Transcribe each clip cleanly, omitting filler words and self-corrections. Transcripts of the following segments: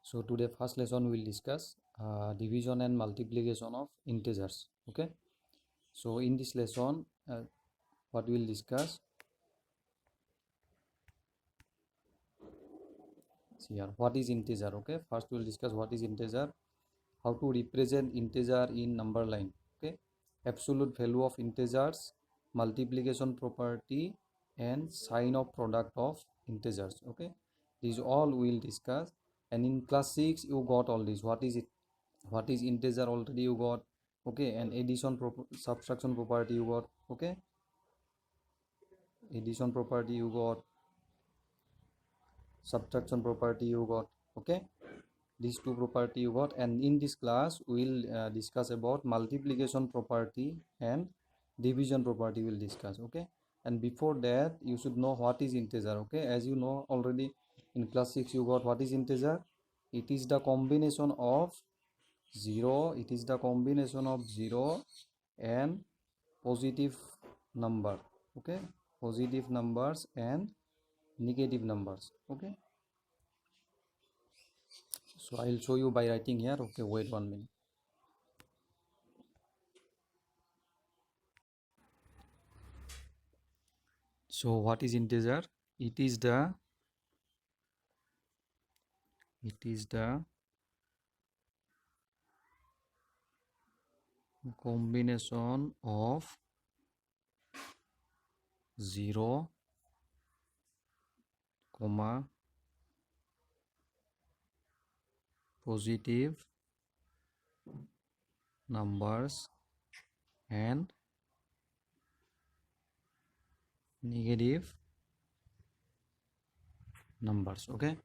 So today first lesson we will discuss division and multiplication of integers. Okay. So in this lesson, what we will discuss? See here, what is integer? Okay. First we will discuss what is integer, how to represent integer in number line. Okay. Absolute value of integers, multiplication property, and sign of product of integers. Okay. These all we will discuss. And in class 6 you got all this. What is it? What is integer already you got. Okay. And addition subtraction property you got. Okay. Addition property you got, subtraction property you got. Okay. These two property you got. And in this class we'll discuss about multiplication property and division property we'll discuss. Okay. And before that you should know what is integer. Okay. As you know already in class 6 you got what is integer. It is the combination of 0. It is the combination of 0 and positive number. Okay. Positive numbers and negative numbers. Okay. So I'll show you by writing here. Okay, wait 1 minute. So what is integer? It is the combination of 0, positive numbers and negative numbers. Okay.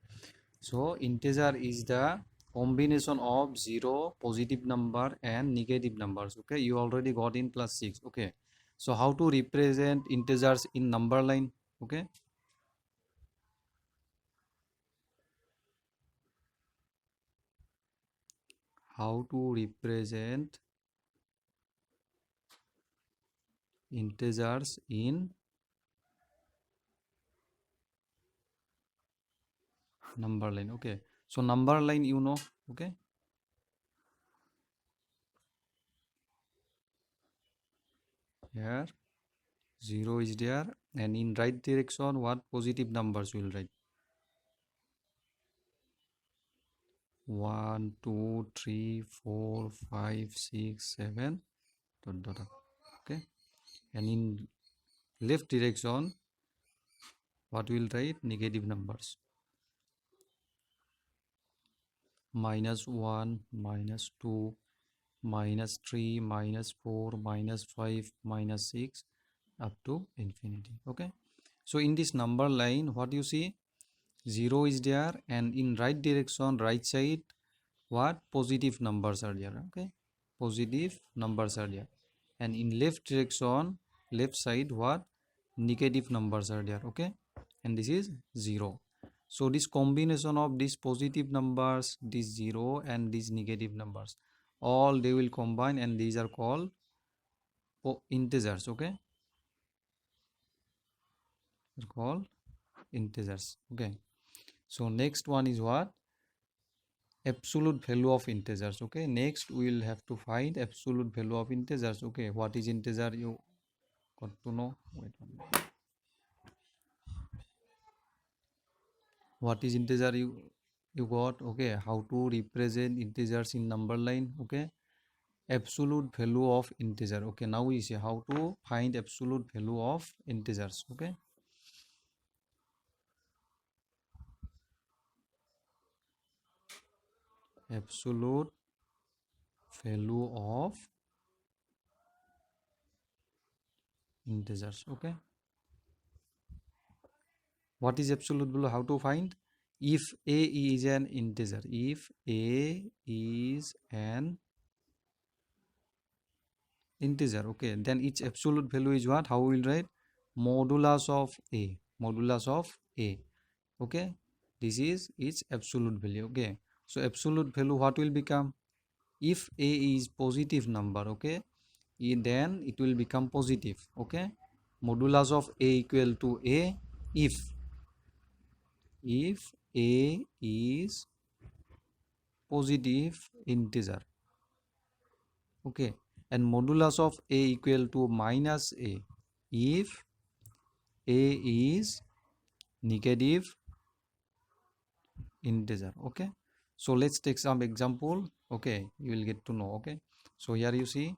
So integer is the combination of 0, positive number and negative numbers. Okay. You already got in class 6. Okay. So how to represent integers in number line? Okay. How to represent integers in number line. Okay. So number line you know. Okay. Here 0 is there, and in right direction what positive numbers will write? 1 2 3 4 5 6 7 dot dot dot. Okay. And in left direction what will write? Negative numbers. -1 -2 -3 -4 -5 -6 up to infinity. Okay. So in this number line what you see? 0 is there, and in right direction right side what? Positive numbers are there. Okay. Positive numbers are there. And in left direction left side what? Negative numbers are there. Okay. And this is 0. So this combination of these positive numbers, this 0 and these negative numbers, all they will combine, and these are called integers. Okay. They're called integers. Okay. So next one is what? Absolute value of integers. Okay. Next we will have to find absolute value of integers. Okay. What is integer? You got to know. Wait 1 minute. What is integer? You got. Okay. How to represent integers in number line? Okay. Absolute value of integer. Okay. Now we see how to find absolute value of integers. Okay. Absolute value of integers. Okay. What is absolute value? How to find? If a is an integer, if a is an integer, okay, then its absolute value is what? How we will write? Modulus of a. Modulus of a. Okay. This is its absolute value. Okay. So absolute value what will become? If a is positive number, okay, then it will become positive. Okay. Modulus of a equal to a if a is positive integer, okay, and modulus of a equal to minus a if a is negative integer. Okay, so let's take some example. Okay, you will get to know. Okay, so here you see,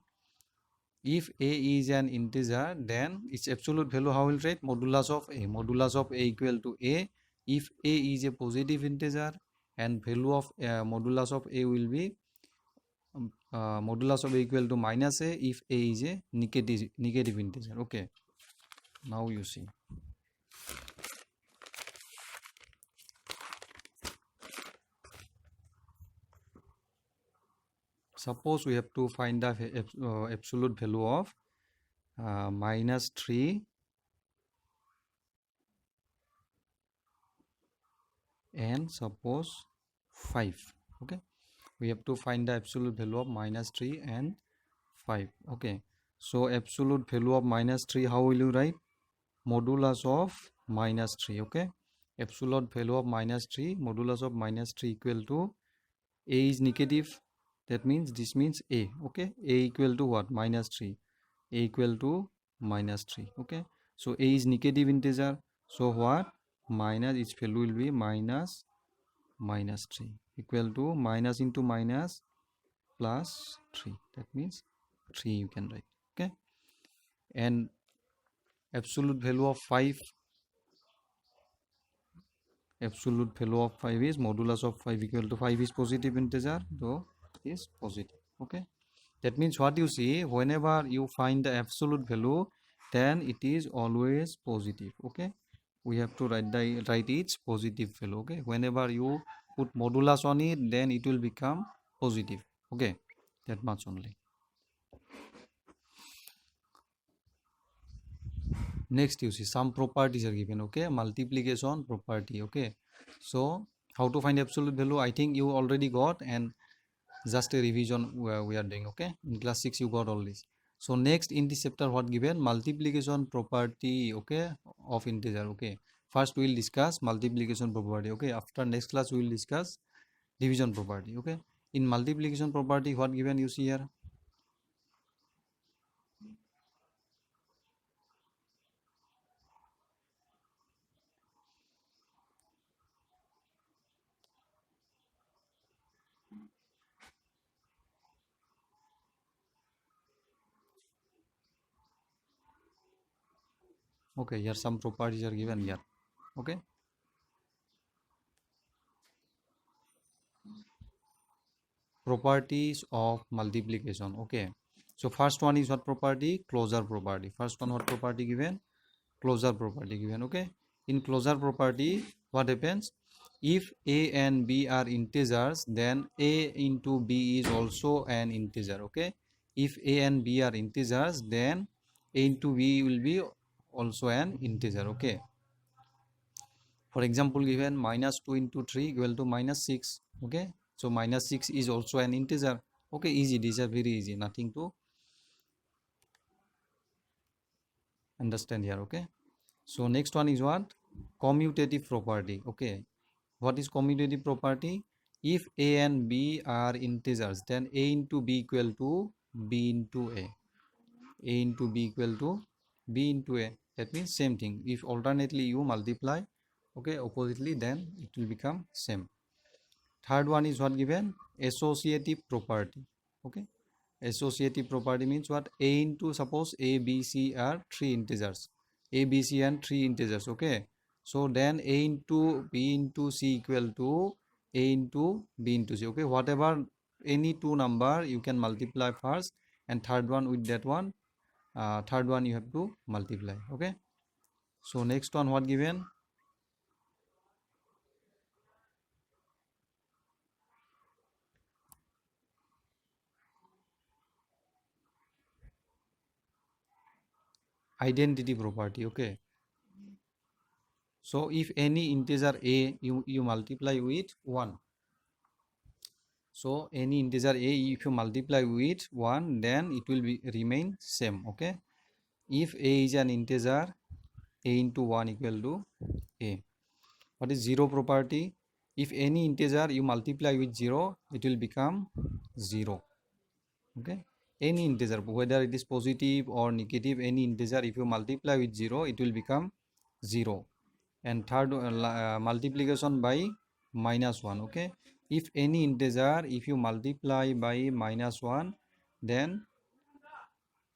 if a is an integer, then its absolute value how will write? Modulus of a. Modulus of a equal to a if a is a positive integer, and value of modulus of a will be modulus of a equal to minus a if a is a negative integer. Okay, now you see. Suppose we have to find the absolute value of minus 3 and suppose 5. Okay, we have to find the absolute value of minus 3 and 5. Okay, so absolute value of minus 3, how will you write? Modulus of minus 3. Okay, absolute value of minus 3, modulus of minus 3 equal to a is negative, that means this means a. Okay, a equal to what? Minus 3. A equal to minus 3. Okay, so a is negative integer, so what? Minus, its value will be minus 3 equal to minus into minus plus 3, that means 3 you can write. Okay, and absolute value of 5, absolute value of 5 is modulus of 5 equal to 5 is positive integer, so is positive. Okay, that means what you see, whenever you find the absolute value, then it is always positive. Okay, we have to write its positive value. Okay, whenever you put modulus on it, then it will become positive. Okay, that much only. Next you see some properties are given. Okay, multiplication property. Okay, so how to find absolute value, I think you already got, and just a revision we are doing. Okay, in class 6 you got all this. So next in this chapter, what given? Multiplication property. Okay, of integer. Okay, first we will discuss multiplication property. Okay, after next class we will discuss division property. Okay, in multiplication property, what given you see here? Okay, here some properties are given here. Okay, properties of multiplication. Okay, so first one is what property? Closure property. First one, what property given? Closure property given. Okay, in closure property, what happens? If a and b are integers, then a into b is also an integer. Okay, if a and b are integers, then a into b will be also an integer. Okay, for example given minus 2 into 3 equal to minus 6. Okay, so minus 6 is also an integer. Okay, easy, these are very easy, nothing to understand here. Okay, so next one is what? Commutative property. Okay, what is commutative property? If a and b are integers, then a into b equal to b into a into b equal to b into a. That means same thing. If alternately you multiply, okay, oppositely, then it will become same. Third one is what given? Associative property. Okay, associative property means what? A into, suppose a, b, c are three integers, a, b, c and three integers. Okay, so then a into b into c equal to a into b into c. Okay, whatever any two number you can multiply first, and third one with that one, third one you have to multiply. Okay, so next one, what given? Identity property. Okay, so if any integer a you multiply with 1, so any integer a, if you multiply with 1, then it will be remain same. Okay, if a is an integer, a into 1 equal to a. What is zero property? If any integer you multiply with 0, it will become 0. Okay, any integer, whether it is positive or negative, any integer if you multiply with 0, it will become 0. And third, multiplication by -1. Okay, if any integer if you multiply by -1, then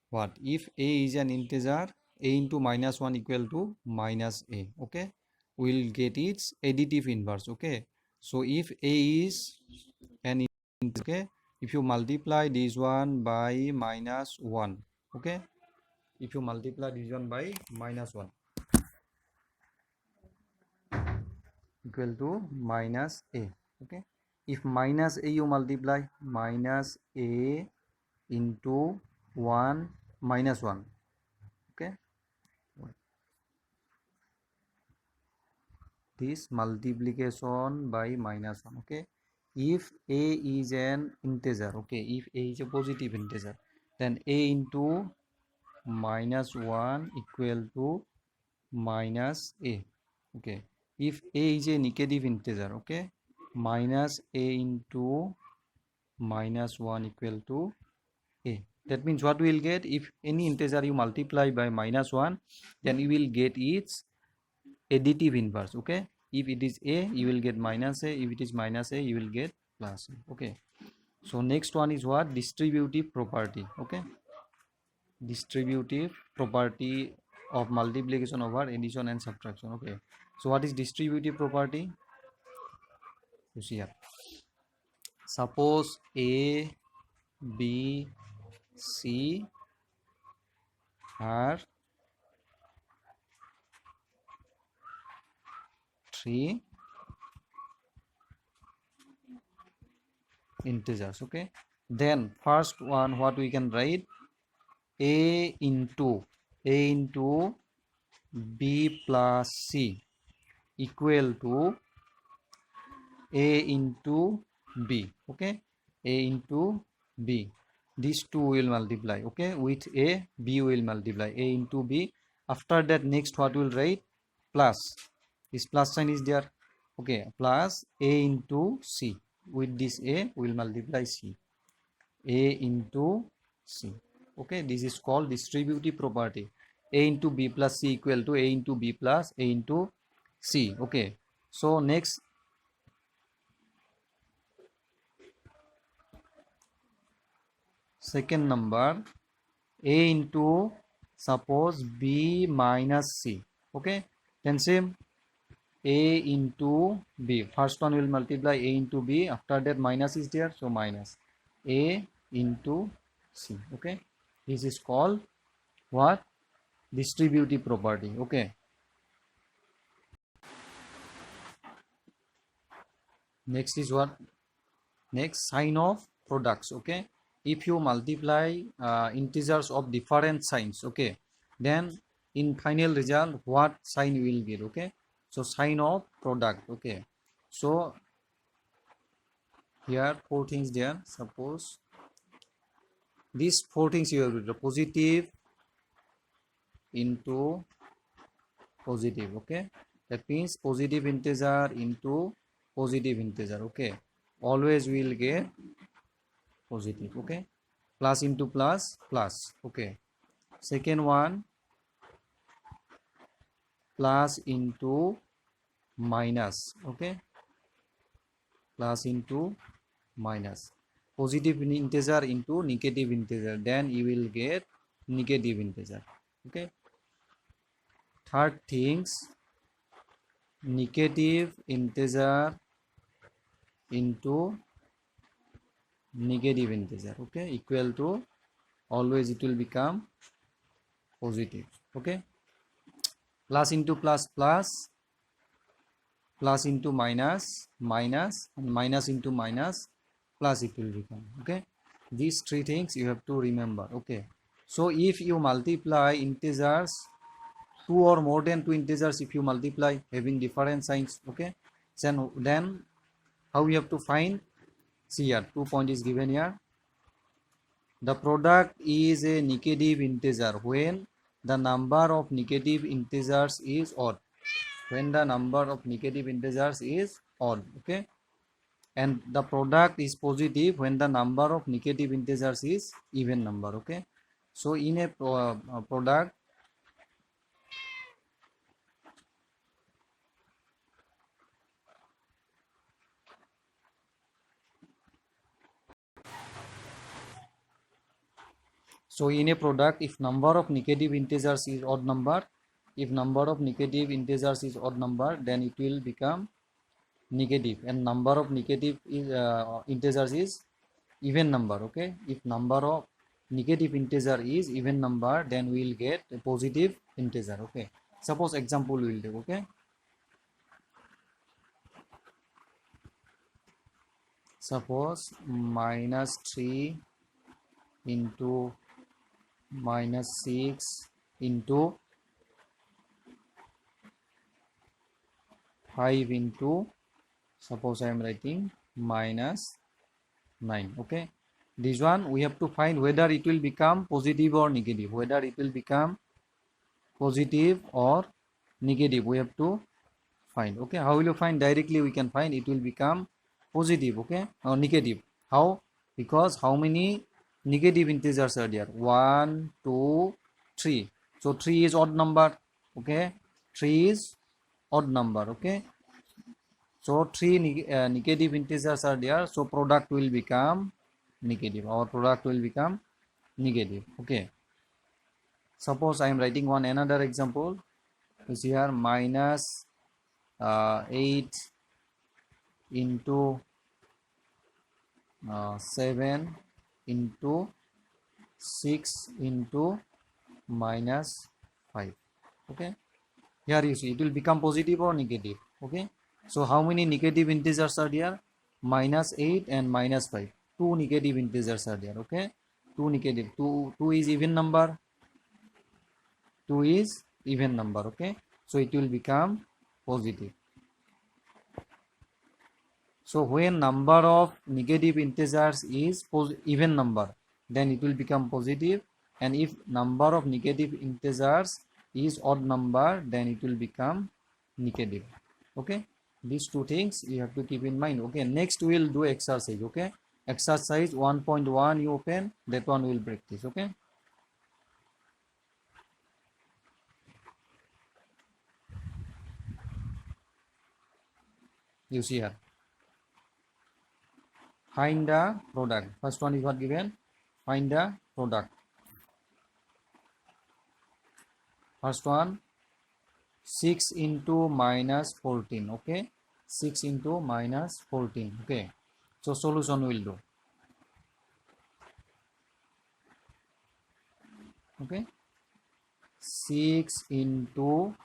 what? If a is an integer, a into -1 equal to -a. Okay, we'll get its additive inverse. Okay, so if a is an integer, okay, if you multiply this one by -1, okay, if you multiply this one by -1 equal to -a. Okay, if -a you multiply -a into 1 -1. Okay, this multiplication by -1. Okay, if a is an integer, okay, if a is a positive integer, then a into -1 equal to -a. Okay, if a is a negative integer, okay, -a into -1 equal to a. That means what we will get? If any integer you multiply by -1, then you will get its additive inverse. Okay, if it is a, you will get -a. If it is -a, you will get +a. Okay, so next one is what? Distributive property. Okay, distributive property of multiplication over addition and subtraction. Okay, so what is distributive property? You see here, suppose a, b, c are three integers. Okay, then first one, what we can write? a into b plus c equal to a into b. Okay, a into b, these two will multiply. Okay, with a, b will multiply, a into b. After that, next what will write? Plus, this plus sign is there. Okay, plus a into c, with this a will multiply c, a into c. Okay, this is called distributive property. A into b plus c equal to a into b plus a into c. Okay, so next, second number, a into, suppose b minus c. Okay, then same, a into b, first one will multiply a into b, after that minus is there, so minus a into c. Okay, this is called what? Distributive property. Okay, next is what? Next, sign of products. Okay, if you multiply integers of different signs, okay, then in final result what sign you will get? Okay, so sign of product. Okay, so here four things there. Suppose these four things you have: positive into positive. Okay, that means positive integer into positive integer. Okay, always will get positive. Okay, plus into plus, plus. Okay, second one, plus into minus. Okay, plus into minus, positive integer into negative integer, then you will get negative integer. Okay, third things, negative integer into negative integer. Okay, equal to, always it will become positive. Okay, plus into plus, plus, plus into minus, minus, and minus into minus, plus it will become. Okay, these three things you have to remember. Okay, so if you multiply integers, two or more than two integers, if you multiply having different signs, okay, then how you have to find? See here, 2 point is given here. The product is a negative integer when the number of negative integers is odd. When the number of negative integers is odd. Okay, and the product is positive when the number of negative integers is even number. Okay, so in a product, so in a product, if number of negative integers is odd number, if number of negative integers is odd number, then it will become negative, and number of negative integers is even number. Okay, if number of negative integer is even number, then we will get a positive integer. Okay, suppose example we will do. Okay, suppose -3 into -6 into 5 into, suppose I am writing -9. Okay, this one we have to find whether it will become positive or negative, whether it will become positive or negative, we have to find. Okay, how will you find? Directly we can find it will become positive. Okay, or negative. How? Because how many negative integers are there? 1, 2, 3. So 3 is odd number. Okay, 3 is odd number. Okay, so 3 negative integers are there, so product will become negative. Our product will become negative. Okay, suppose I am writing one another example. You see here -8 into 7 into 6 into -5. Okay, here you see it will become positive or negative. Okay, so how many negative integers are there? -8 and -5. Two negative integers are there. Okay, two negative. Two is even number. 2 is even number. Okay, so it will become positive. So when number of negative integers is even number, then it will become positive, and if number of negative integers is odd number, then it will become negative. Okay, these two things you have to keep in mind. Okay, next we will do exercise. Okay, exercise 1.1 you open, that one will practice. Okay, you see here, find the product. First one is what given? Find the product. First one, 6 into -14. Okay, 6 into -14. Okay, so solution will do. Okay, 6 into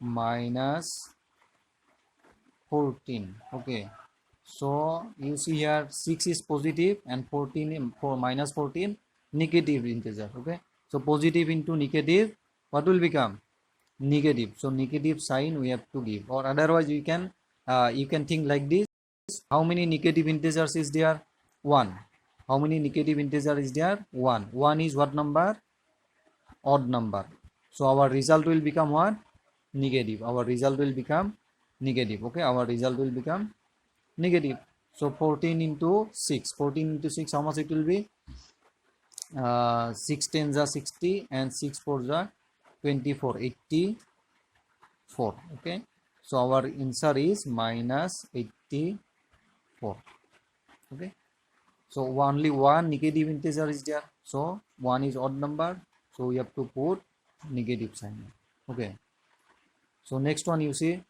-14. Okay, so you see here 6 is positive and 14 for -14 negative integer. Okay, so positive into negative, what will become? Negative. So negative sign we have to give, or otherwise you can think like this. How many negative integers is there? 1. How many negative integer is there? 1. 1 is what number? Odd number. So our result will become what? Negative. Our result will become negative. Okay, our result will become negative. So 14 into 6. 14 into 6, how much it will be? 6 10s are 60 and 6 4s are 24. 84. Okay, so our answer is -84. Okay, so only one negative integer is there, so one is odd number, so we have to put negative sign. Okay, so next one, you see,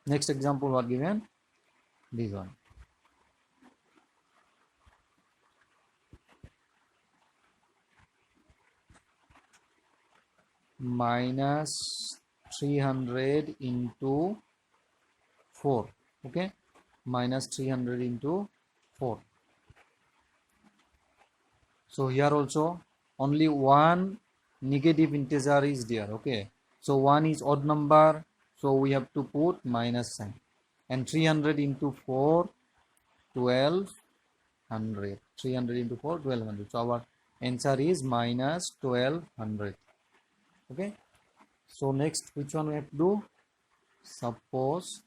next example what given? This one. -300 into 4. Okay, -300 into 4. So here also only one negative integer is there. Okay, so one is odd number, so we have to put minus sign, and 300 into 4, 1200. 300 into 4, 1200. So our answer is -1200. Okay, so next, which one we have to do? Suppose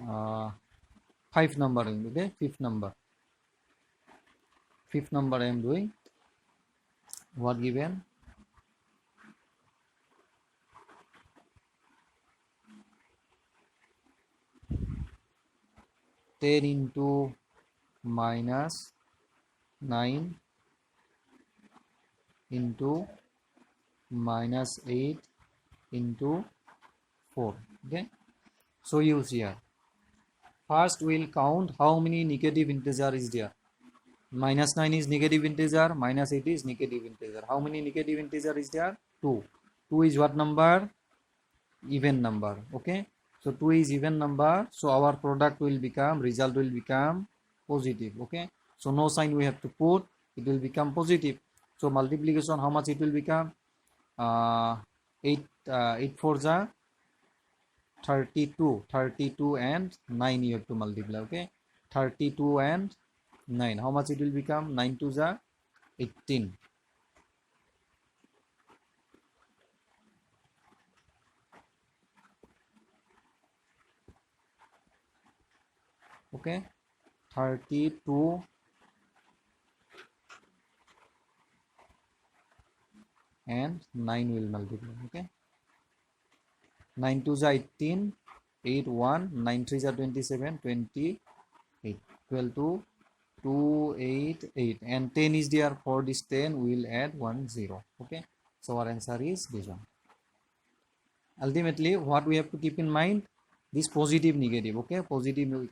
5 number, okay, fifth number I am doing. What given? 10 into minus 9 into minus 8 into 4. Okay, so use here. First we'll count how many negative integer is there. Minus 9 is negative integer, minus 8 is negative integer. How many negative integer is there? 2. 2 is what number? Even number. Okay, so 2 is even number, so our product will become, result will become positive. Okay, so no sign we have to put, it will become positive. So multiplication, how much it will become? 8 4 ja 32 and 9 you have to multiply. Okay, 32 and 9, how much it will become? 9 2 ja 18. Okay, 32 and 9 will multiply. Okay, 9 2 ja 18, 8 1, 9 3 ja 27, 28, 12 2, 2 8 8, and 10 is there. For this 10 we will add 1 0. Okay, so our answer is this one. Ultimately what we have to keep in mind, this positive negative. Okay, positive,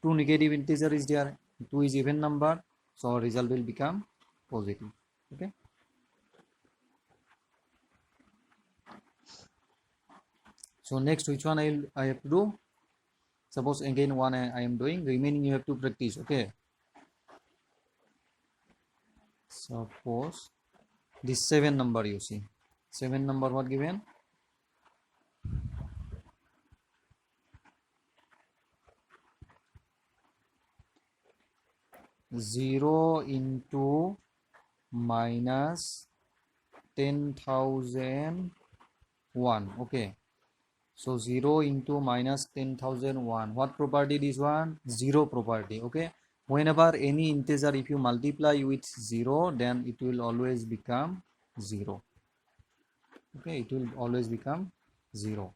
2 negative integer is there, 2 is even number, so our result will become positive. Okay, so next, which one I have to do? Suppose again one I am doing, remaining you have to practice. Okay, suppose this 7 number, you see 7 number, what given? 0 into minus 10,001. Okay, so 0 into minus 10,001, what property this one? Zero property. Okay, whenever any integer, if you multiply with 0, then it will always become 0. Okay, it will always become 0.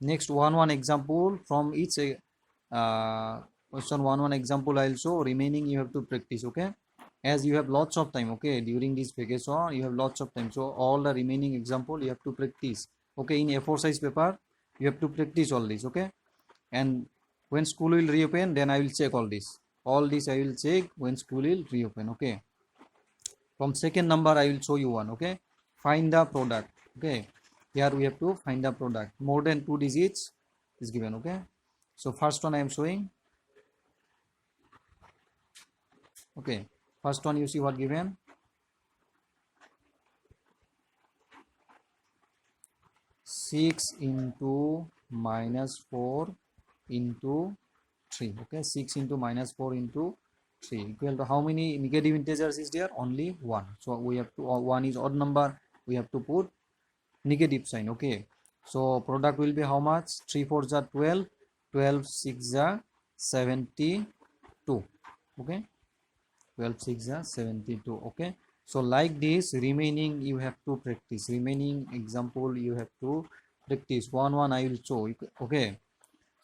Next, one example from each question. One example I'll show, remaining you have to practice. Okay, as you have lots of time. Okay, during this vacation you have lots of time, so all the remaining example you have to practice. Okay, in A4 size paper you have to practice all this. Okay, and when school will reopen, then I will check all this I will check when school will reopen. Okay, from second number I will show you one. Okay, find the product. Okay, here we have to find the product. More than 2 digits is given. Okay, so first one I am showing. Okay, first one, you see what given? 6 into minus 4 into 3. Okay, 6 into minus 4 into 3 equal to how many negative integers is there? Only 1. So we have to, 1 is odd number, we have to put negative sign. Okay, so product will be how much? 3 4 are 12, 12 6 are 72. Okay, 12 6 are 72. Okay, so like this, remaining you have to practice, remaining example you have to practice. One I will show. Okay,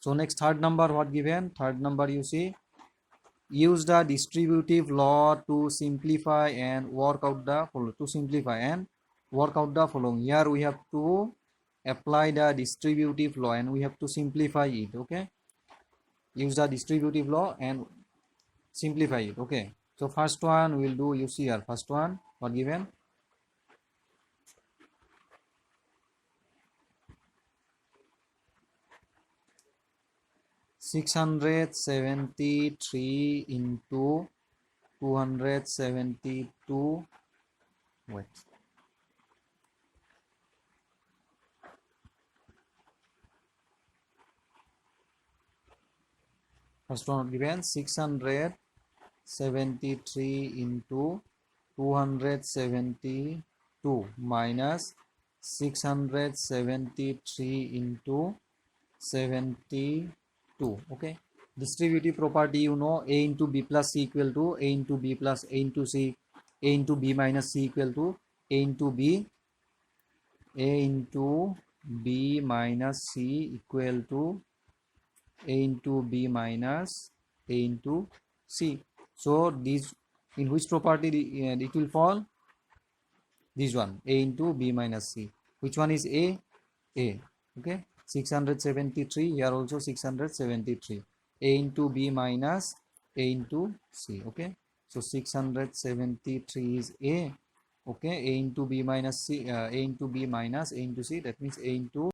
so next, third number, what given? Third number, you see, use the distributive law to simplify and work out the following. Here we have to apply the distributive law and we have to simplify it. Okay, use the distributive law and simplify it. Okay, so first one we'll do, you see here, first one, what given? 673 into 272. Wait, first one given 673 into 272. 2 minus 673 into 72. Okay, distributive property, you know, a into b plus c equal to a into b plus a into c, a into b minus c equal to a into b, a into b minus c equal to a into b minus a into c. So these, in which property it will fall? This one, a into b minus c. Which one is a? Okay, 673, here also 673, a into b minus a into c. Okay, so 673 is a. Okay, a into b minus c, a into b minus a into c, that means a into